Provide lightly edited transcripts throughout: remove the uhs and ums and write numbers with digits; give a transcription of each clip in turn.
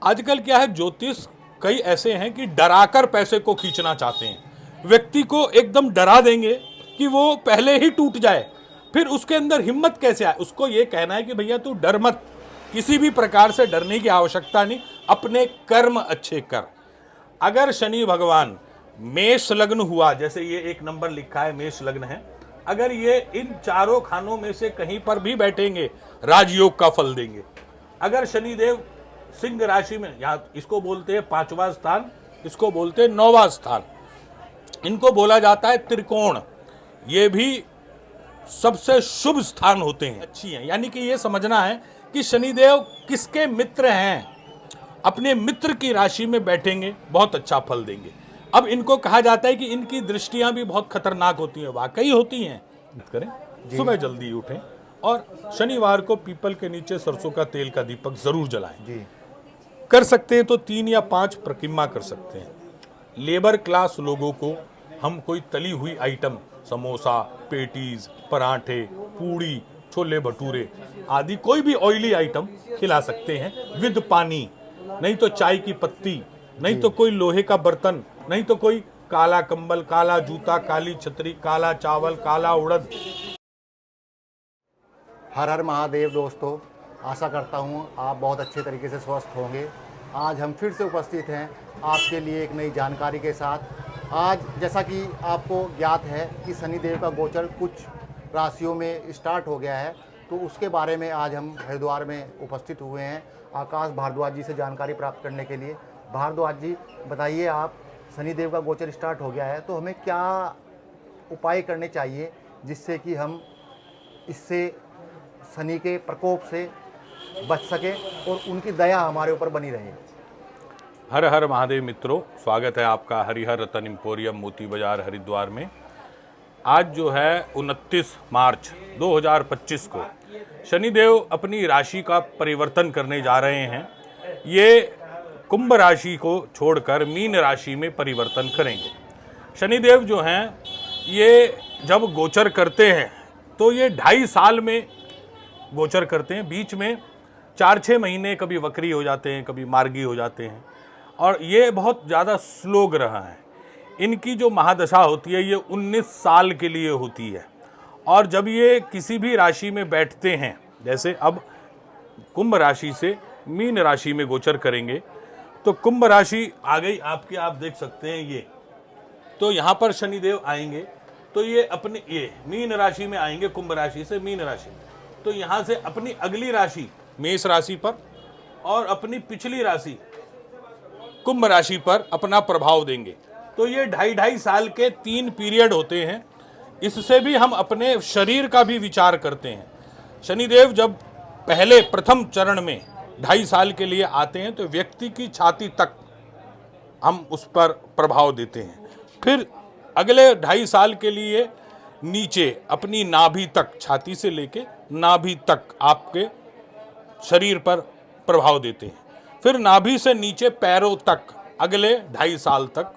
आजकल क्या है, ज्योतिष कई ऐसे हैं कि डराकर पैसे को खींचना चाहते हैं। व्यक्ति को एकदम डरा देंगे कि वो पहले ही टूट जाए, फिर उसके अंदर हिम्मत कैसे आए। उसको ये कहना है कि भैया तू डर मत, किसी भी प्रकार से डरने की आवश्यकता नहीं, अपने कर्म अच्छे कर। अगर शनि भगवान मेष लग्न हुआ, जैसे ये एक नंबर लिखा है मेष लग्न है, अगर ये इन चारों खानों में से कहीं पर भी बैठेंगे राजयोग का फल देंगे। अगर शनिदेव सिंह राशि में, यहाँ इसको बोलते हैं 5वां स्थान, इसको बोलते हैं 9वां स्थान, इनको बोला जाता है त्रिकोण, ये भी सबसे शुभ स्थान होते हैं, अच्छी हैं। यानी कि ये समझना है कि शनिदेव किसके मित्र हैं, अपने मित्र की राशि में बैठेंगे, बहुत अच्छा फल देंगे। अब इनको कहा जाता है कि इनकी दृष्टियां भी बहुत खतरनाक होती हैं, वाकई होती हैं। करें सुबह जल्दी उठें और शनिवार को पीपल के नीचे सरसों का तेल का दीपक जरूर जलाएं जी। कर सकते हैं तो 3 या 5 परिक्रमा कर सकते हैं। लेबर क्लास लोगों को हम कोई तली हुई आइटम, समोसा, पेटीज, पराठे, पूड़ी, छोले भटूरे आदि कोई भी ऑयली आइटम खिला सकते हैं विद पानी, नहीं तो चाय की पत्ती, नहीं तो कोई लोहे का बर्तन, नहीं तो कोई काला कंबल, काला जूता, काली छतरी, काला चावल, काला उड़द। हर हर महादेव दोस्तों, आशा करता हूँ आप बहुत अच्छे तरीके से स्वस्थ होंगे। आज हम फिर से उपस्थित हैं आपके लिए एक नई जानकारी के साथ। आज जैसा कि आपको ज्ञात है कि शनिदेव का गोचर कुछ राशियों में स्टार्ट हो गया है, तो उसके बारे में आज हम हरिद्वार में उपस्थित हुए हैं आकाश भारद्वाज जी से जानकारी प्राप्त करने के लिए। भारद्वाज जी बताइए, आप शनिदेव का गोचर स्टार्ट हो गया है तो हमें क्या उपाय करने चाहिए जिससे कि हम इससे शनि के प्रकोप से बच सके और उनकी दया हमारे ऊपर बनी रहे। हर हर महादेव मित्रों, स्वागत है आपका हरिहर रतन एम्पोरियम मोती बाजार हरिद्वार में। आज जो है 29 मार्च 2025 को शनिदेव अपनी राशि का परिवर्तन करने जा रहे हैं। ये कुंभ राशि को छोड़कर मीन राशि में परिवर्तन करेंगे। शनिदेव जो हैं ये जब गोचर करते हैं तो ये 2.5 साल में गोचर करते हैं। बीच में 4-6 महीने कभी वक्री हो जाते हैं, कभी मार्गी हो जाते हैं, और ये बहुत ज़्यादा स्लो ग्रह हैं। इनकी जो महादशा होती है ये 19 साल के लिए होती है, और जब ये किसी भी राशि में बैठते हैं, जैसे अब कुंभ राशि से मीन राशि में गोचर करेंगे, तो कुंभ राशि आ गई आपकी, आप देख सकते हैं ये, तो यहाँ पर शनिदेव आएंगे तो ये अपनी ये मीन राशि में आएंगे, कुंभ राशि से मीन राशि, तो यहाँ से अपनी अगली राशि मेष राशि पर और अपनी पिछली राशि कुंभ राशि पर अपना प्रभाव देंगे। तो ये 2.5 साल के 3 पीरियड होते हैं। इससे भी हम अपने शरीर का भी विचार करते हैं। शनिदेव जब पहले प्रथम चरण में 2.5 साल के लिए आते हैं तो व्यक्ति की छाती तक हम उस पर प्रभाव देते हैं। फिर अगले 2.5 साल के लिए नीचे अपनी नाभि तक, छाती से लेके नाभि तक आपके शरीर पर प्रभाव देते हैं। फिर नाभि से नीचे पैरों तक अगले 2.5 साल तक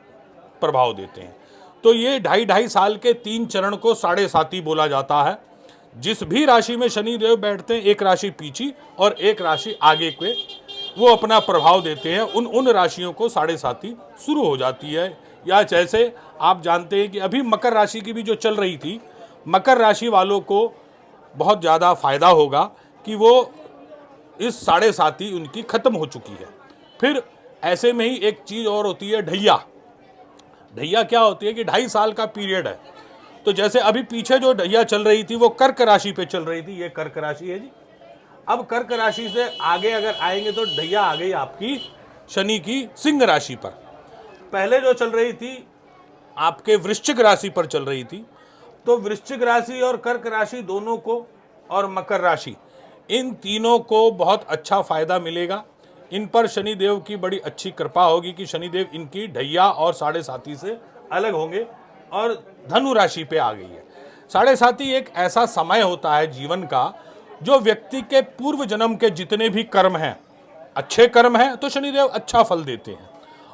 प्रभाव देते हैं। तो ये 2.5 साल के 3 चरण को 7.5 बोला जाता है। जिस भी राशि में शनिदेव बैठते हैं, एक राशि पीछे और एक राशि आगे के, वो अपना प्रभाव देते हैं। उन राशियों को 7.5 शुरू हो जाती है। या जैसे आप जानते हैं कि अभी मकर राशि की भी जो चल रही थी, मकर राशि वालों को बहुत ज़्यादा फायदा होगा कि वो इस 7.5 उनकी खत्म हो चुकी है। फिर ऐसे में ही एक चीज़ और होती है, ढैया। ढैया क्या होती है कि 2.5 साल का पीरियड है। तो जैसे अभी पीछे जो ढैया चल रही थी वो कर्क राशि पे चल रही थी, ये कर्क राशि है जी। अब कर्क राशि से आगे अगर आएंगे तो ढैया आ गई आपकी शनि की सिंह राशि पर। पहले जो चल रही थी आपके वृश्चिक राशि पर चल रही थी, तो वृश्चिक राशि और कर्क राशि दोनों को और मकर राशि, इन तीनों को बहुत अच्छा फायदा मिलेगा। इन पर शनिदेव की बड़ी अच्छी कृपा होगी कि शनिदेव इनकी ढैया और 7.5 से अलग होंगे और धनु राशि पे आ गई है। 7.5 एक ऐसा समय होता है जीवन का जो व्यक्ति के पूर्व जन्म के जितने भी कर्म हैं, अच्छे कर्म हैं तो शनिदेव अच्छा फल देते हैं,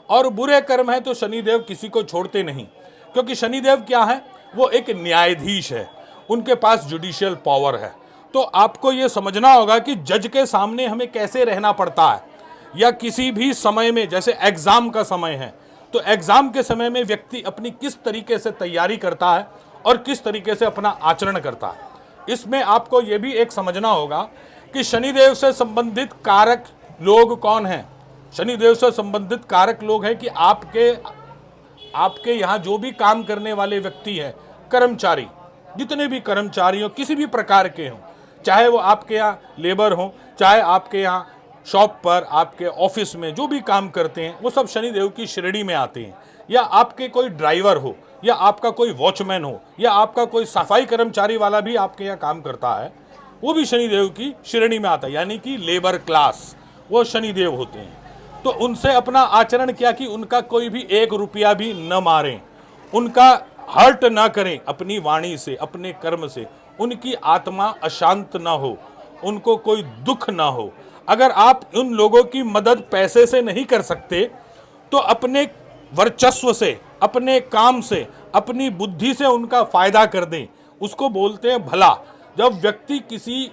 और बुरे कर्म हैं तो शनिदेव किसी को छोड़ते नहीं। क्योंकि शनिदेव क्या है, वो एक न्यायाधीश है, उनके पास जुडिशियल पावर है। तो आपको ये समझना होगा कि जज के सामने हमें कैसे रहना पड़ता है, या किसी भी समय में, जैसे एग्जाम का समय है तो एग्जाम के समय में व्यक्ति अपनी किस तरीके से तैयारी करता है और किस तरीके से अपना आचरण करता है, इसमें आपको यह भी एक समझना होगा कि शनिदेव से संबंधित कारक लोग कौन हैं। शनिदेव से संबंधित कारक लोग हैं कि आपके यहाँ जो भी काम करने वाले व्यक्ति हैं, कर्मचारी, जितने भी कर्मचारी हो किसी भी प्रकार के हों, चाहे वो आपके यहाँ लेबर हो, चाहे आपके यहाँ शॉप पर, आपके ऑफिस में जो भी काम करते हैं, वो सब शनिदेव की श्रेणी में आते हैं। या आपके कोई ड्राइवर हो, या आपका कोई वॉचमैन हो, या आपका कोई सफाई कर्मचारी वाला भी आपके यहाँ काम करता है, वो भी शनिदेव की श्रेणी में आता है, यानी कि लेबर क्लास, वो शनिदेव होते हैं। तो उनसे अपना आचरण क्या कि उनका कोई भी 1 रुपया भी न मारें, उनका हर्ट ना करें अपनी वाणी से, अपने कर्म से, उनकी आत्मा अशांत ना हो, उनको कोई दुख ना हो। अगर आप उन लोगों की मदद पैसे से नहीं कर सकते तो अपने वर्चस्व से, अपने काम से, अपनी बुद्धि से उनका फायदा कर दें। उसको बोलते हैं भला। जब व्यक्ति किसी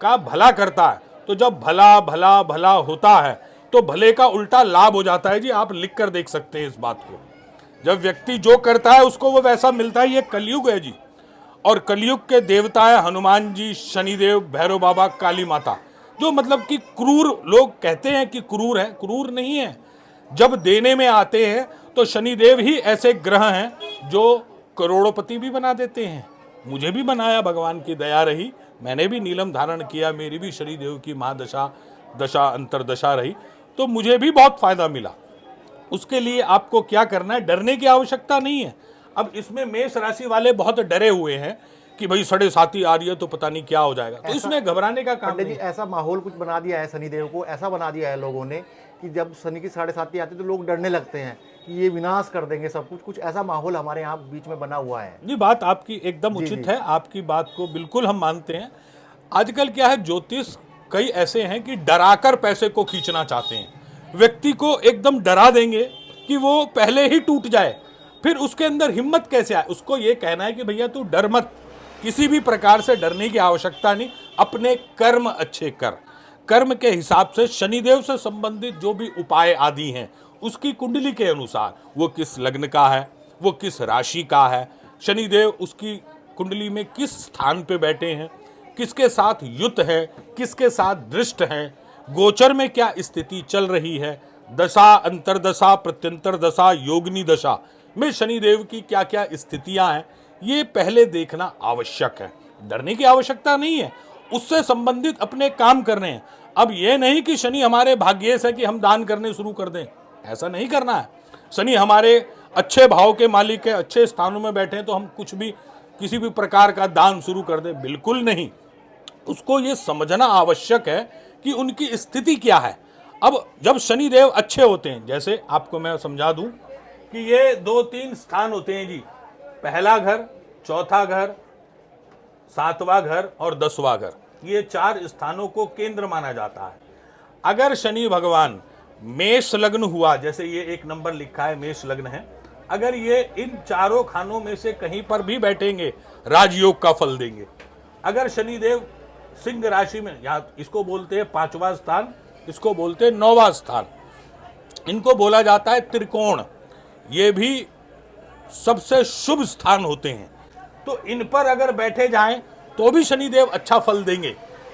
का भला करता है तो जब भला भला भला होता है तो भले का उल्टा लाभ हो जाता है जी। आप लिख कर देख सकते हैं इस बात को। जब व्यक्ति जो करता है उसको वो वैसा मिलता है। ये कलयुग है जी, और कलयुग के देवता है हनुमान जी, शनिदेव, भैरव बाबा, काली माता। जो मतलब कि क्रूर लोग कहते हैं कि क्रूर है, क्रूर नहीं है। जब देने में आते हैं तो शनिदेव ही ऐसे ग्रह हैं जो करोड़पति भी बना देते हैं। मुझे भी बनाया, भगवान की दया रही, मैंने भी नीलम धारण किया, मेरी भी शनिदेव की महादशा, दशा अंतरदशा रही, तो मुझे भी बहुत फायदा मिला। उसके लिए आपको क्या करना है, डरने की आवश्यकता नहीं है। अब इसमें मेष राशि वाले बहुत डरे हुए हैं कि भाई 7.5 आ रही है तो पता नहीं क्या हो जाएगा, तो इसमें घबराने का काम पंडित नहीं। जी, ऐसा माहौल कुछ बना दिया है शनिदेव को, ऐसा बना दिया है लोगों ने कि जब शनि की 7.5 आती है तो लोग डरने लगते हैं कि ये विनाश कर देंगे सब कुछ। कुछ ऐसा माहौल हमारे यहाँ बीच में बना हुआ है। जी, बात आपकी एकदम उचित है, आपकी बात को बिल्कुल हम मानते हैं। आजकल क्या है, ज्योतिष कई ऐसे हैं कि डराकर पैसे को खींचना चाहते हैं। व्यक्ति को एकदम डरा देंगे कि वो पहले ही टूट जाए, फिर उसके अंदर हिम्मत कैसे आए। उसको ये कहना है कि भैया तू डर मत, किसी भी प्रकार से डरने की आवश्यकता नहीं, अपने कर्म अच्छे कर। कर्म के हिसाब से शनिदेव से संबंधित जो भी उपाय आदि हैं, उसकी कुंडली के अनुसार वो किस लग्न का है, वो किस राशि का है, शनिदेव उसकी कुंडली में किस स्थान पे बैठे हैं, किसके साथ युत है, किसके साथ दृष्ट है, गोचर में क्या स्थिति चल रही है, दशा, अंतरदशा, प्रत्यंतर दशा, योगिनी दशा में शनिदेव की क्या क्या स्थितियां हैं, ये पहले देखना आवश्यक है। डरने की आवश्यकता नहीं है, उससे संबंधित अपने काम करने हैं। अब ये नहीं कि शनि हमारे भाग्येश है कि हम दान करने शुरू कर दें, ऐसा नहीं करना है। शनि हमारे अच्छे भाव के मालिक है, अच्छे स्थानों में बैठे हैं तो हम कुछ भी, किसी भी प्रकार का दान शुरू कर दें, बिल्कुल नहीं। उसको ये समझना आवश्यक है कि उनकी स्थिति क्या है। अब जब शनिदेव अच्छे होते हैं, जैसे आपको मैं समझा दूं कि ये 2-3 स्थान होते हैं जी, पहला घर, चौथा घर, 7वां घर और 10वां घर, ये 4 स्थानों को केंद्र माना जाता है। अगर शनि भगवान मेष लग्न हुआ, जैसे ये 1 नंबर लिखा है मेष लग्न है, अगर ये इन चारों खानों में से कहीं पर भी बैठेंगे राजयोग का फल देंगे। अगर शनिदेव सिंह राशि में, यहाँ इसको बोलते हैं 5वां स्थान, इसको बोलते हैं 9वां स्थान, इनको बोला जाता है त्रिकोण, ये भी सबसे शुभ स्थान होते हैं। तो इन पर अगर बैठे जाएं तो भी शनिदेव अच्छा फल देंगे,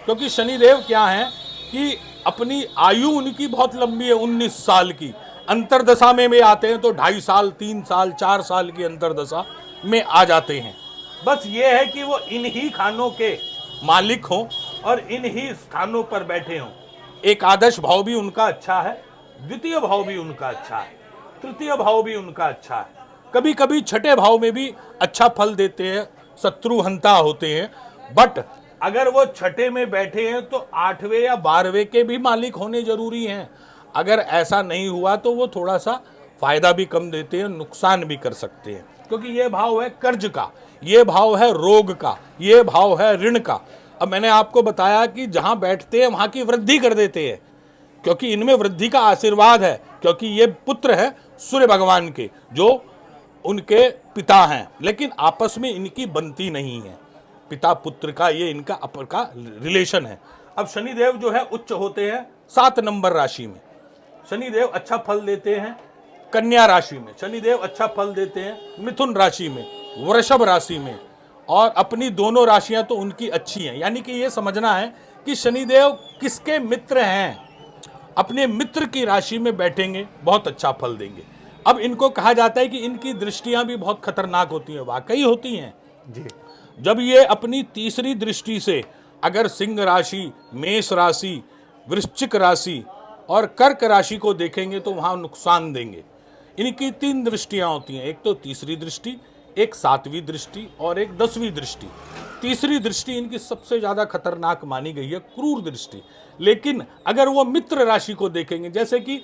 क्योंकि शनिदेव क्या है कि अपनी आयु उनकी बहुत लंबी है, 19 साल की। अंतरदशा में भी आते हैं तो 2.5 साल, 3 साल, 4 साल की अंतरदशा में आ जाते हैं। बस ये है कि वो इन्हीं खानों के मालिक हों और इन्हीं स्थानों पर बैठे हों। एकादश भाव भी उनका अच्छा है, द्वितीय भाव भी उनका अच्छा है, तृतीय भाव भी उनका अच्छा है, कभी कभी छठे भाव में भी अच्छा फल देते हैं, शत्रुहंता होते हैं। बट अगर वो छठे में बैठे हैं तो 8वें या 12वें के भी मालिक होने जरूरी हैं। अगर ऐसा नहीं हुआ तो वो थोड़ा सा फायदा भी कम देते हैं, नुकसान भी कर सकते हैं, क्योंकि ये भाव है कर्ज का, ये भाव है रोग का, ये भाव है ऋण का। अब मैंने आपको बताया कि जहां बैठते हैं वहां की वृद्धि कर देते हैं, क्योंकि इनमें वृद्धि का आशीर्वाद है, क्योंकि ये पुत्र है सूर्य भगवान के, जो उनके पिता हैं, लेकिन आपस में इनकी बनती नहीं है। पिता पुत्र का ये इनका अपर का रिलेशन है। अब शनिदेव जो है उच्च होते हैं 7 नंबर राशि में, शनिदेव अच्छा फल देते हैं कन्या राशि में, शनिदेव अच्छा फल देते हैं मिथुन राशि में, वृषभ राशि में, और अपनी दोनों राशियां तो उनकी अच्छी हैं। यानी कि ये समझना है कि शनिदेव किसके मित्र हैं, अपने मित्र की राशि में बैठेंगे बहुत अच्छा फल देंगे। अब इनको कहा जाता है कि इनकी दृष्टियां भी बहुत खतरनाक होती हैं, वाकई होती हैं जी। जब ये अपनी तीसरी दृष्टि से अगर सिंह राशि, मेष राशि, वृश्चिक राशि और कर्क राशि को देखेंगे तो वहां नुकसान देंगे। इनकी 3 दृष्टियां होती हैं, एक तो तीसरी दृष्टि, एक 7वीं दृष्टि और एक 10वीं दृष्टि। तीसरी दृष्टि इनकी सबसे ज्यादा खतरनाक मानी गई है, क्रूर दृष्टि। लेकिन अगर वो मित्र राशि को देखेंगे, जैसे कि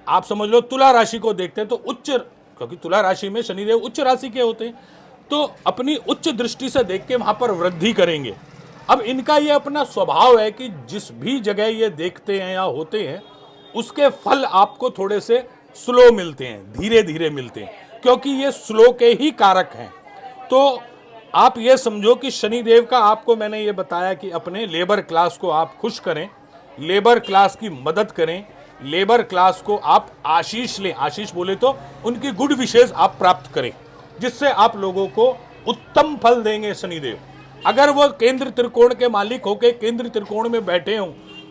आप समझ लो तुला राशि को देखते हैं तो उच्च, क्योंकि तुला राशि में शनिदेव उच्च राशि के होते हैं, तो अपनी उच्च दृष्टि से देख के वहां पर वृद्धि करेंगे। अब इनका ये अपना स्वभाव है कि जिस भी जगह ये देखते हैं या होते हैं उसके फल आपको थोड़े से स्लो मिलते हैं, धीरे धीरे मिलते हैं, क्योंकि ये स्लो के ही कारक हैं। तो आप ये समझो कि शनिदेव का, आपको मैंने ये बताया कि अपने लेबर क्लास को आप खुश करें, लेबर क्लास की मदद करें, लेबर क्लास को आप आशीष लें, आशीष बोले तो उनकी गुड विशेष आप प्राप्त करें, जिससे आप लोगों को उत्तम फल देंगे शनिदेव। अगर वो केंद्र त्रिकोण के मालिक होकर केंद्र त्रिकोण में बैठे हों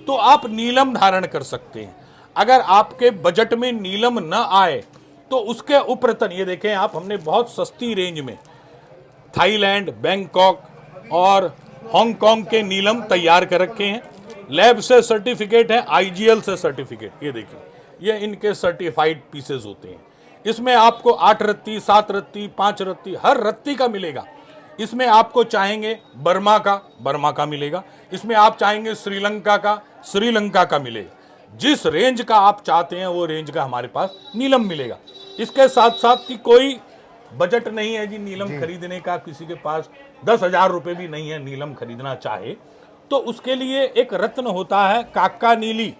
तो आप नीलम धारण कर सकते हैं। अगर आपके बजट में नीलम न आए तो उसके उपरतन, ये देखें आप, हमने बहुत सस्ती रेंज में थाईलैंड, बैंकॉक और हांगकांग के नीलम तैयार कर रखे हैं। लैब से सर्टिफिकेट है, आईजीएल से सर्टिफिकेट। ये देखिए, ये इनके सर्टिफाइड पीसेस होते हैं। इसमें आपको 8 रत्ती, 7 रत्ती, 5 रत्ती, हर रत्ती का मिलेगा। इसमें आपको चाहेंगे बर्मा का मिलेगा, इसमें आप चाहेंगे श्रीलंका का मिलेगा। जिस रेंज का आप चाहते हैं वो रेंज का हमारे पास नीलम मिलेगा। इसके साथ साथ कि कोई बजट नहीं है जी नीलम खरीदने का, किसी के पास 10,000 रुपए भी नहीं है नीलम खरीदना चाहे तो उसके लिए एक रत्न होता है काका नीली।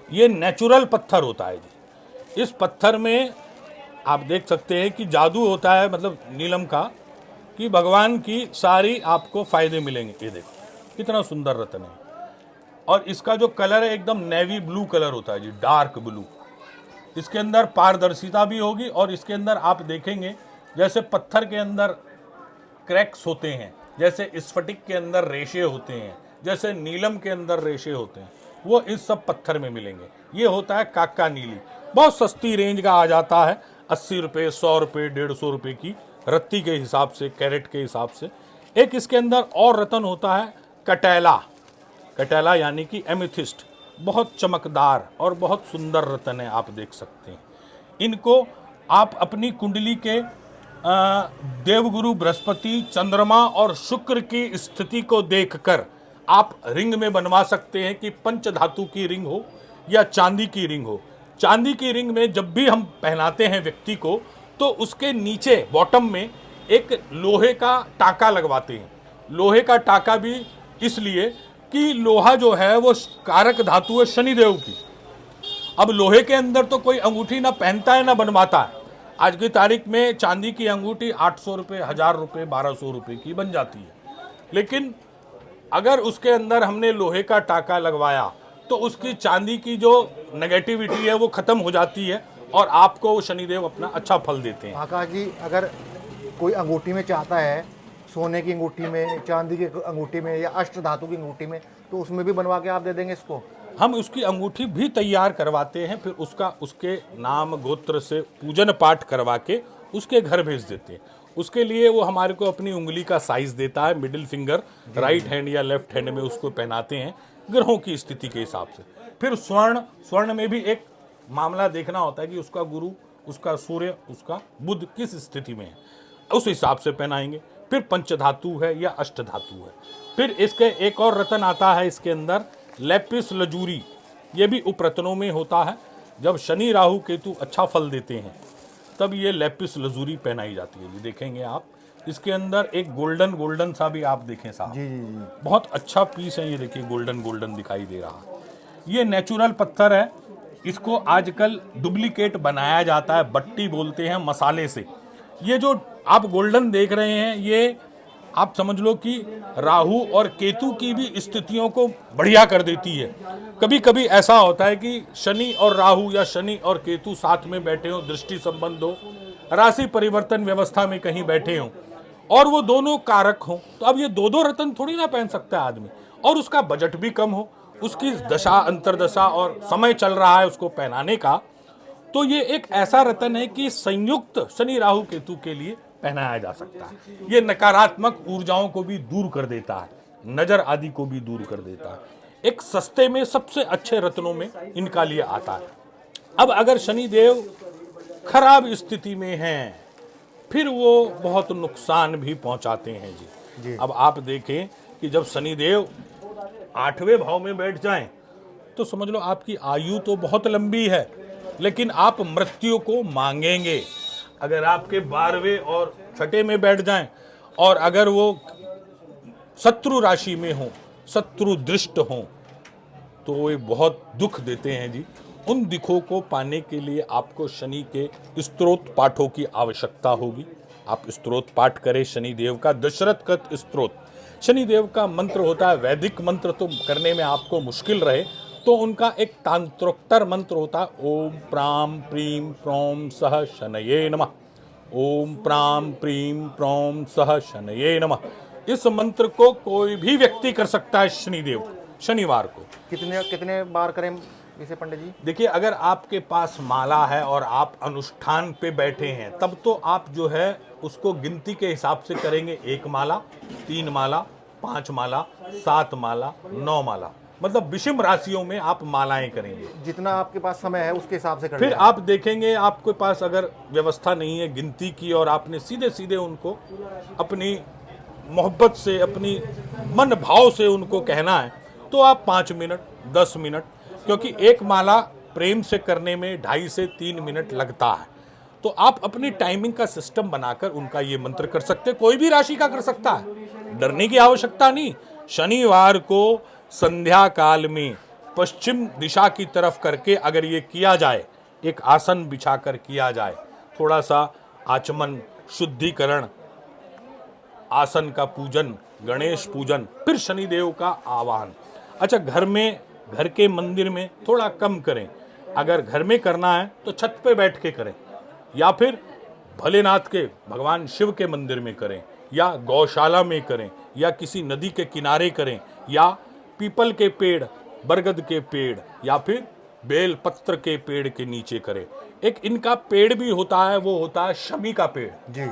ये नेचुरल पत्थर होता है जी। इस पत्थर में आप देख सकते हैं कि जादू होता है, मतलब नीलम का, कि भगवान की सारी आपको फायदे मिलेंगे। ये देखो कितना सुंदर रत्न है, और इसका जो कलर है एकदम नेवी ब्लू कलर होता है जी, डार्क ब्लू। इसके अंदर पारदर्शिता भी होगी, और इसके अंदर आप देखेंगे जैसे पत्थर के अंदर क्रैक्स होते हैं, जैसे स्फटिक के अंदर रेशे होते हैं, जैसे नीलम के अंदर रेशे होते हैं, वो इस सब पत्थर में मिलेंगे। ये होता है काका नीली। बहुत सस्ती रेंज का आ जाता है, 80 रुपये, 100 रुपये, 150 रुपये की रत्ती के हिसाब से, कैरेट के हिसाब से। एक इसके अंदर और रत्न होता है कटैला यानी कि एमेथिस्ट। बहुत चमकदार और बहुत सुंदर रत्न है, आप देख सकते हैं। इनको आप अपनी कुंडली के देवगुरु बृहस्पति, चंद्रमा और शुक्र की स्थिति को देखकर आप रिंग में बनवा सकते हैं कि पंचधातु की रिंग हो या चांदी की रिंग हो। चांदी की रिंग में जब भी हम पहनाते हैं व्यक्ति को तो उसके नीचे बॉटम में एक लोहे का टाका लगवाते हैं। लोहे का टाका भी इसलिए कि लोहा जो है वो कारक धातु है शनिदेव की। अब लोहे के अंदर तो कोई अंगूठी ना पहनता है ना बनवाता है। आज की तारीख में चांदी की अंगूठी 800 रुपये, 1000 रुपये, 1200 रुपये की बन जाती है। लेकिन अगर उसके अंदर हमने लोहे का टाका लगवाया तो उसकी चांदी की जो नेगेटिविटी है वो खत्म हो जाती है और आपको शनिदेव अपना अच्छा फल देते हैं। आकाश जी, अगर कोई अंगूठी में चाहता है, सोने की अंगूठी में, चांदी की अंगूठी में या अष्ट धातु की अंगूठी में, तो उसमें भी बनवा के आप दे देंगे इसको? हम उसकी अंगूठी भी तैयार करवाते हैं, फिर उसके नाम गोत्र से पूजन पाठ करवा के उसके घर भेज देते हैं। उसके लिए वो हमारे को अपनी उंगली का साइज देता है, मिडिल फिंगर राइट हैंड या लेफ्ट हैंड में उसको पहनाते हैं ग्रहों की स्थिति के हिसाब से। फिर स्वर्ण में भी एक मामला देखना होता है कि उसका गुरु, उसका सूर्य, उसका बुध किस स्थिति में है, उस हिसाब से पहनाएंगे। फिर पंचधातु है या अष्ट धातु है। फिर इसके एक और रत्न आता है इसके अंदर, लेपिस लजूरी। ये भी उपरत्नों में होता है। जब शनि राहु केतु अच्छा फल देते हैं तब ये लेपिस लजूरी पहनाई जाती है। ये देखेंगे आप, इसके अंदर एक गोल्डन सा भी आप देखें साहब, जी। बहुत अच्छा पीस है। ये देखिए गोल्डन दिखाई दे रहा है। ये नेचुरल पत्थर है। इसको आजकल डुप्लीकेट बनाया जाता है, बट्टी बोलते हैं, मसाले से। ये जो आप गोल्डन देख रहे हैं ये आप समझ लो कि राहु और केतु की भी स्थितियों को बढ़िया कर देती है। कभी कभी ऐसा होता है कि शनि और राहु या शनि और केतु साथ में बैठे हो, दृष्टि संबंध हो, राशि परिवर्तन व्यवस्था में कहीं बैठे हो और वो दोनों कारक हो, तो अब ये दो दो रत्न थोड़ी ना पहन सकता है आदमी, और उसका बजट भी कम हो, उसकी दशा अंतरदशा और समय चल रहा है उसको पहनाने का, तो ये एक ऐसा रत्न है कि संयुक्त शनि राहु केतु के लिए पहनाया जा सकता है। ये नकारात्मक ऊर्जाओं को भी दूर कर देता है, नजर आदि को भी दूर कर देता है। एक सस्ते में सबसे अच्छे रत्नों में इनका लिए आता है। अब अगर शनिदेव खराब स्थिति में हैं, फिर वो बहुत नुकसान भी पहुंचाते हैं जी। अब आप देखें कि जब शनिदेव 8वें भाव में बैठ जाएं, तो समझ लो आपकी आयु तो बहुत लंबी है, लेकिन आप मृत्यु को मांगेंगे। अगर आपके 12वें और 6ठे में बैठ जाएं और अगर वो शत्रु राशि में हो, शत्रु दृष्ट हो, तो वो बहुत दुख देते हैं जी। उन दुखों को पाने के लिए आपको शनि के स्तोत्र पाठों की आवश्यकता होगी। आप स्तोत्र पाठ करें शनिदेव का, दशरथ कृत स्तोत्र। शनिदेव का मंत्र होता है, वैदिक मंत्र तो करने में आपको मुश्किल रहे तो उनका एक तांत्रोक्तर मंत्र होता है, ओम प्राम प्रीम प्रोम सह शनये नमः। ओम प्राम प्रीम प्रोम सह शनये नमः। इस मंत्र को कोई भी व्यक्ति कर सकता है शनिदेव शनिवार को। कितने बार करें इसे पंडित जी? देखिए, अगर आपके पास माला है और आप अनुष्ठान पे बैठे हैं, तब तो आप जो है उसको गिनती के हिसाब से करेंगे। 1 माला, 3 माला, 5 माला, 7 माला, 9 माला, मतलब विषम राशियों में आप मालाएं करेंगे। जितना आपके पास समय है उसके हिसाब से फिर आप देखेंगे आपके पास अगर व्यवस्था नहीं है गिनती की और आपने सीधे सीधे उनको अपनी मोहब्बत से, अपनी मन भाव से उनको कहना है, तो आप 5 मिनट, 10 मिनट, क्योंकि एक माला प्रेम से करने में 2.5 से 3 मिनट लगता है, तो आप अपनी टाइमिंग का सिस्टम बनाकर उनका ये मंत्र कर सकते हैं। कोई भी राशि का कर सकता है, डरने की आवश्यकता नहीं। शनिवार को संध्या काल में पश्चिम दिशा की तरफ करके अगर ये किया जाए, एक आसन बिछाकर किया जाए, थोड़ा सा आचमन, शुद्धिकरण, आसन का पूजन, गणेश पूजन, फिर शनिदेव का आवाहन। अच्छा, घर के मंदिर में थोड़ा कम करें। अगर घर में करना है तो छत पे बैठ के करें, या फिर भोलेनाथ के भगवान शिव के मंदिर में करें, या गौशाला में करें, या किसी नदी के किनारे करें, या पीपल के पेड़, बरगद के पेड़, या फिर बेल पत्र के पेड़ के नीचे करें। एक इनका पेड़ भी होता है, वो होता है शमी का पेड़ जी।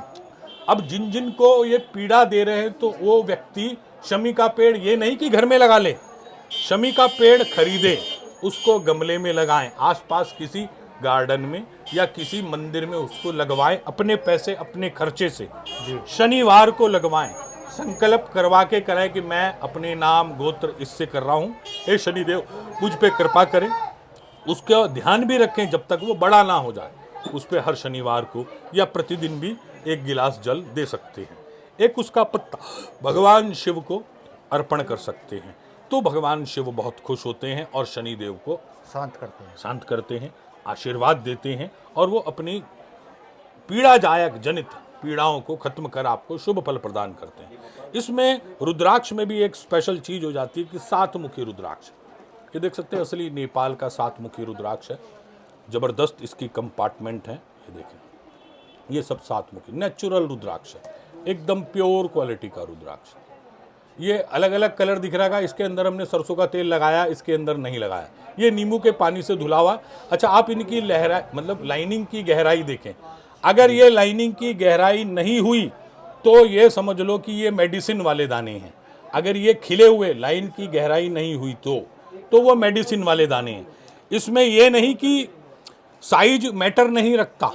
अब जिन जिन को ये पीड़ा दे रहे हैं, तो वो व्यक्ति शमी का पेड़ ये नहीं कि घर में लगा ले, शमी का पेड़ खरीदे, उसको गमले में लगाएं, आसपास किसी गार्डन में या किसी मंदिर में उसको लगवाएं, अपने पैसे, अपने खर्चे से शनिवार को लगवाएं। संकल्प करवा के कराएं कि मैं अपने नाम गोत्र इससे कर रहा हूँ, हे शनिदेव मुझ पे कृपा करें। उसका ध्यान भी रखें जब तक वो बड़ा ना हो जाए। उस पर हर शनिवार को या प्रतिदिन भी 1 गिलास जल दे सकते हैं। एक उसका पत्ता भगवान शिव को अर्पण कर सकते हैं, तो भगवान शिव बहुत खुश होते हैं और शनिदेव को शांत करते हैं, आशीर्वाद देते हैं, और वो अपनी पीड़ादायक जनित पीड़ाओं को खत्म कर आपको शुभ फल प्रदान करते हैं। इसमें रुद्राक्ष में भी एक स्पेशल चीज हो जाती है कि 7 मुखी रुद्राक्ष। ये देख सकते हैं, असली नेपाल का 7 मुखी रुद्राक्ष है। जबरदस्त इसकी कंपार्टमेंट है, ये देखें, ये सब 7 मुखी नेचुरल रुद्राक्ष है, एकदम प्योर क्वालिटी का रुद्राक्ष। ये अलग अलग कलर दिख रहा है, इसके अंदर हमने सरसों का तेल लगाया, इसके अंदर नहीं लगाया। ये नींबू के पानी से धुला हुआ। अच्छा, आप इनकी लहराई, मतलब लाइनिंग की गहराई देखें। अगर ये लाइनिंग की गहराई नहीं हुई तो ये समझ लो कि ये मेडिसिन वाले दाने हैं। अगर ये खिले हुए, लाइन की गहराई नहीं हुई तो वो मेडिसिन वाले दाने हैं। इसमें ये नहीं कि साइज मैटर नहीं रखता,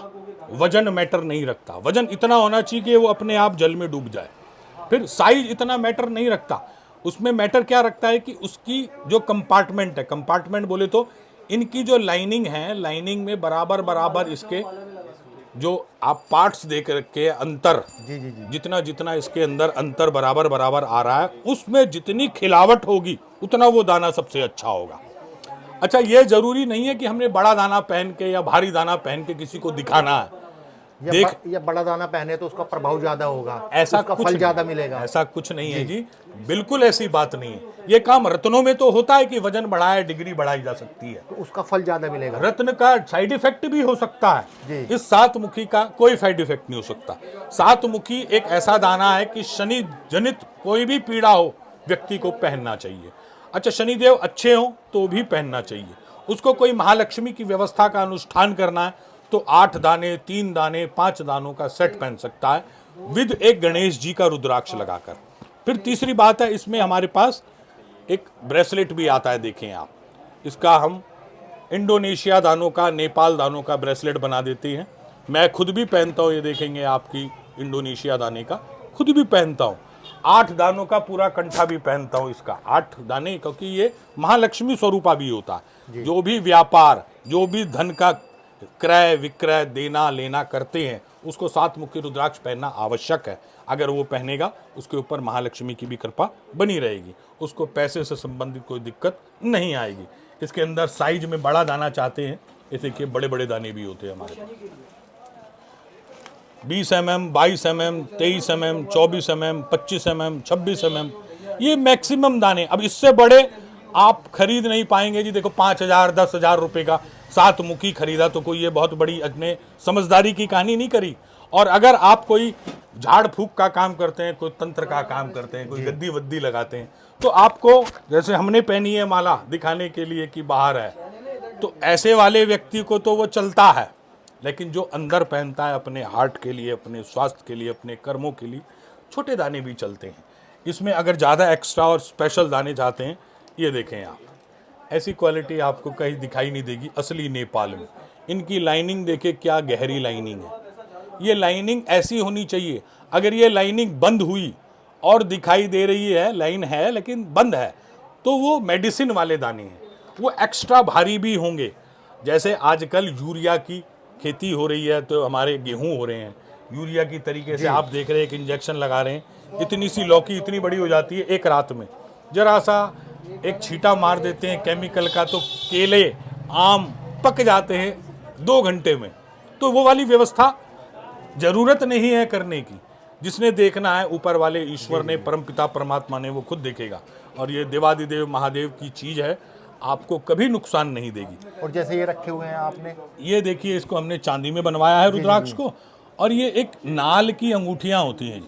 वजन मैटर नहीं रखता। वजन इतना होना चाहिए कि वो अपने आप जल में डूब जाए। फिर साइज इतना मैटर नहीं रखता। उसमें मैटर क्या रखता है कि उसकी जो कंपार्टमेंट है, कंपार्टमेंट बोले तो इनकी जो लाइनिंग है, लाइनिंग में बराबर बराबर इसके जो आप पार्ट्स देख रखे अंतर, जी। जितना जितना इसके अंदर अंतर बराबर बराबर आ रहा है, उसमें जितनी खिलावट होगी उतना वो दाना सबसे अच्छा होगा। अच्छा, ये जरूरी नहीं है कि हमने बड़ा दाना पहन के या भारी दाना पहन के किसी को दिखाना है। या बड़ा दाना पहने तो उसका प्रभाव ज्यादा होगा, ऐसा उसका कुछ फल नहीं। ज्यादा मिलेगा। ऐसा कुछ नहीं है जी, बिल्कुल ऐसी बात नहीं है। ये काम रत्नों में तो होता है कि वजन बढ़ाए, डिग्री बढ़ाई जा सकती है, तो उसका फल ज्यादा मिलेगा। रत्न का साइड इफेक्ट भी हो सकता है, जी। इस सातमुखी का कोई साइड इफेक्ट नहीं हो सकता। सातमुखी एक ऐसा दाना है कि शनि जनित कोई भी पीड़ा हो व्यक्ति को पहनना चाहिए। अच्छा, शनिदेव अच्छे हो तो भी पहनना चाहिए। उसको कोई महालक्ष्मी की व्यवस्था का अनुष्ठान करना है तो 8 दाने, 3 दाने, 5 दानों का सेट पहन सकता है विद एक गणेश जी का रुद्राक्ष लगाकर। फिर तीसरी बात है, इसमें हमारे पास एक ब्रेसलेट भी आता है, देखें आप, इसका हम इंडोनेशिया दानों का, नेपाल दानों का ब्रेसलेट बना देते हैं। मैं खुद भी पहनता हूँ, ये देखेंगे आपकी इंडोनेशिया दाने का खुद भी पहनता हूँ। 8 दानों का पूरा कंठा भी पहनता हूँ इसका, 8 दाने, क्योंकि ये महालक्ष्मी स्वरूपा भी होता है। जो भी व्यापार, जो भी धन का क्रय विक्रय, देना लेना करते हैं, उसको सातमुखी रुद्राक्ष पहनना आवश्यक है। अगर वो पहनेगा उसके ऊपर महालक्ष्मी की भी कृपा बनी रहेगी, उसको पैसे से संबंधित कोई दिक्कत नहीं आएगी। इसके अंदर साइज में बड़ा दाना चाहते हैं, जैसे कि बड़े बड़े दाने भी होते हैं हमारे पास, 20 mm, 22 mm, 23 mm, 24 mm, 25 mm, 26 mm, ये मैक्सिमम दाने। अब इससे बड़े आप खरीद नहीं पाएंगे जी। देखो 5,000 10,000 रुपए का सातमुखी खरीदा तो कोई ये बहुत बड़ी अपने समझदारी की कहानी नहीं करी। और अगर आप कोई झाड़ फूक का काम करते हैं, कोई तंत्र का काम करते हैं, कोई गद्दी वद्दी लगाते हैं, तो आपको, जैसे हमने पहनी है माला दिखाने के लिए कि बाहर है, तो ऐसे वाले व्यक्ति को तो वो चलता है, लेकिन जो अंदर पहनता है अपने हार्ट के लिए, अपने स्वास्थ्य के लिए, अपने कर्मों के लिए, छोटे दाने भी चलते हैं। इसमें अगर ज़्यादा एक्स्ट्रा और स्पेशल दाने चाहते हैं, ये देखें आप, ऐसी क्वालिटी आपको कहीं दिखाई नहीं देगी असली नेपाल में। इनकी लाइनिंग देखे क्या गहरी लाइनिंग है। ये लाइनिंग ऐसी होनी चाहिए, अगर ये लाइनिंग बंद हुई और दिखाई दे रही है, लाइन है लेकिन बंद है, तो वो मेडिसिन वाले दाने हैं, वो एक्स्ट्रा भारी भी होंगे। जैसे आजकल यूरिया की खेती हो रही है तो हमारे गेहूं हो रहे हैं यूरिया की तरीके से, आप देख रहे हैं एक इंजेक्शन लगा रहे हैं, इतनी सी लौकी इतनी बड़ी हो जाती है एक रात में। जरा सा एक छींटा मार देते हैं केमिकल का तो केले आम पक जाते हैं 2 घंटे में। तो वो वाली व्यवस्था जरूरत नहीं है करने की। जिसने देखना है ऊपर वाले ईश्वर ने, परमपिता परमात्मा ने, वो खुद देखेगा। और ये देवादिदेव महादेव की चीज है, आपको कभी नुकसान नहीं देगी। और जैसे ये रखे हुए हैं आपने, ये देखिए, इसको हमने चांदी में बनवाया है रुद्राक्ष को। और ये एक नाल की अंगूठियां होती हैं जी,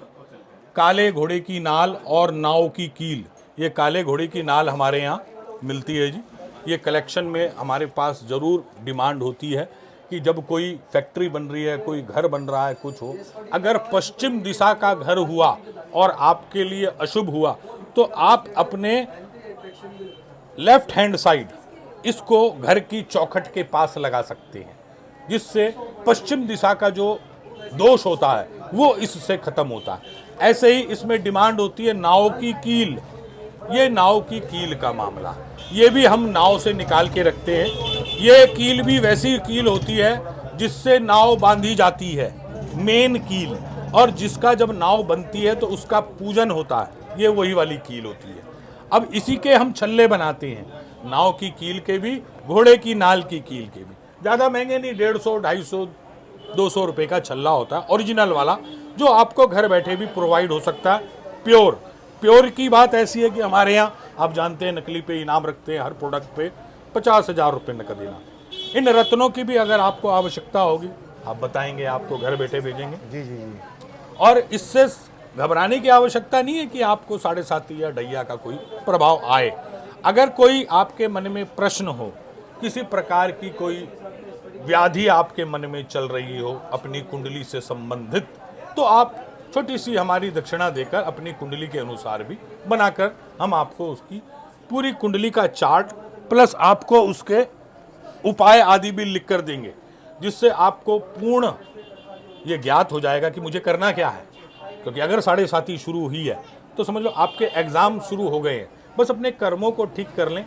काले घोड़े की नाल और नाव की कील। ये काले घोड़े की नाल हमारे यहाँ मिलती है जी। ये कलेक्शन में हमारे पास ज़रूर डिमांड होती है कि जब कोई फैक्ट्री बन रही है, कोई घर बन रहा है, कुछ हो, अगर पश्चिम दिशा का घर हुआ और आपके लिए अशुभ हुआ, तो आप अपने लेफ्ट हैंड साइड इसको घर की चौखट के पास लगा सकते हैं, जिससे पश्चिम दिशा का जो दोष होता है वो इससे खत्म होता है। ऐसे ही इसमें डिमांड होती है नाव की कील। ये नाव की कील का मामला, ये भी हम नाव से निकाल के रखते हैं। ये कील भी वैसी कील होती है जिससे नाव बांधी जाती है, मेन कील, और जिसका जब नाव बनती है तो उसका पूजन होता है, ये वही वाली कील होती है। अब इसी के हम छल्ले बनाते हैं, नाव की कील के भी, घोड़े की नाल की कील के भी। ज़्यादा महंगे नहीं, 150, 250, 200 रुपये का छल्ला होता है ओरिजिनल वाला, जो आपको घर बैठे भी प्रोवाइड हो सकता है। प्योर की बात ऐसी है कि हमारे यहाँ आप जानते हैं नकली पे इनाम रखते हैं, हर प्रोडक्ट पे 50,000 रुपये नकद इनाम। इन रत्नों की भी अगर आपको आवश्यकता होगी आप बताएंगे, आपको घर बैठे भेजेंगे। जी जी जी। और इससे घबराने की आवश्यकता नहीं है कि आपको 7.5 या ढैया का कोई प्रभाव आए। अगर कोई आपके मन में प्रश्न हो, किसी प्रकार की कोई व्याधि आपके मन में चल रही हो अपनी कुंडली से संबंधित, तो आप छोटी सी हमारी दक्षिणा देकर अपनी कुंडली के अनुसार भी बनाकर हम आपको उसकी पूरी कुंडली का चार्ट प्लस आपको उसके उपाय आदि भी लिख कर देंगे, जिससे आपको पूर्ण ये ज्ञात हो जाएगा कि मुझे करना क्या है। क्योंकि अगर 7.5 शुरू हुई है तो समझ लो आपके एग्जाम शुरू हो गए हैं, बस अपने कर्मों को ठीक कर लें।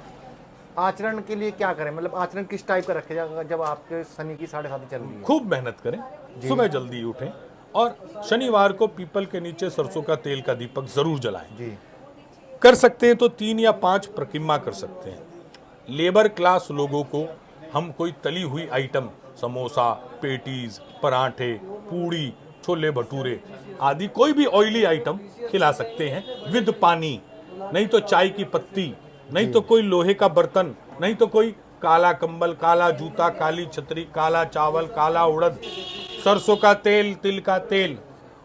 आचरण के लिए क्या करें, मतलब आचरण किस टाइप का रखे जाएगा जब आपके शनि की 7.5 चल रही है? खूब मेहनत करें, सुबह जल्दी उठें और शनिवार को पीपल के नीचे सरसों का तेल का दीपक जरूर जलाएं। जी। कर सकते हैं तो 3 या 5 परिक्रमा कर सकते हैं। लेबर क्लास लोगों को हम कोई तली हुई आइटम समोसा, पेटीज, पराठे, पूड़ी, छोले भटूरे आदि कोई भी ऑयली आइटम खिला सकते हैं विद पानी, नहीं तो चाय की पत्ती, नहीं तो कोई लोहे का बर्तन, नहीं तो कोई काला कंबल, काला जूता, काली छतरी, काला चावल, काला उड़द, सरसों का तेल, तिल का तेल।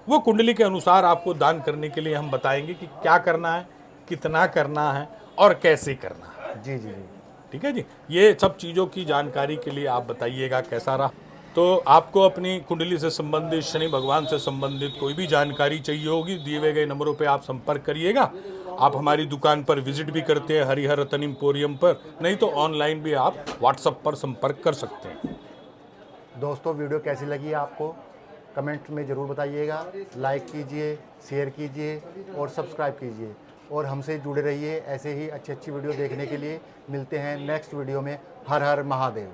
वो कुंडली के अनुसार आपको दान करने के लिए हम बताएंगे कि क्या करना है, कितना करना है और कैसे करना है। जी जी जी। ठीक है जी। ये सब चीज़ों की जानकारी के लिए आप बताइएगा कैसा रहा। तो आपको अपनी कुंडली से संबंधित, शनि भगवान से संबंधित कोई भी जानकारी चाहिए होगी, दिए हुए गए नंबरों पे आप संपर्क करिएगा। आप हमारी दुकान पर विजिट भी करते हैं हरिहर रतन एम्पोरियम पर, नहीं तो ऑनलाइन भी आप व्हाट्सएप पर संपर्क कर सकते हैं। दोस्तों वीडियो कैसी लगी आपको कमेंट में ज़रूर बताइएगा। लाइक कीजिए, शेयर कीजिए और सब्सक्राइब कीजिए और हमसे जुड़े रहिए। ऐसे ही अच्छी अच्छी वीडियो देखने के लिए मिलते हैं नेक्स्ट वीडियो में। हर हर महादेव।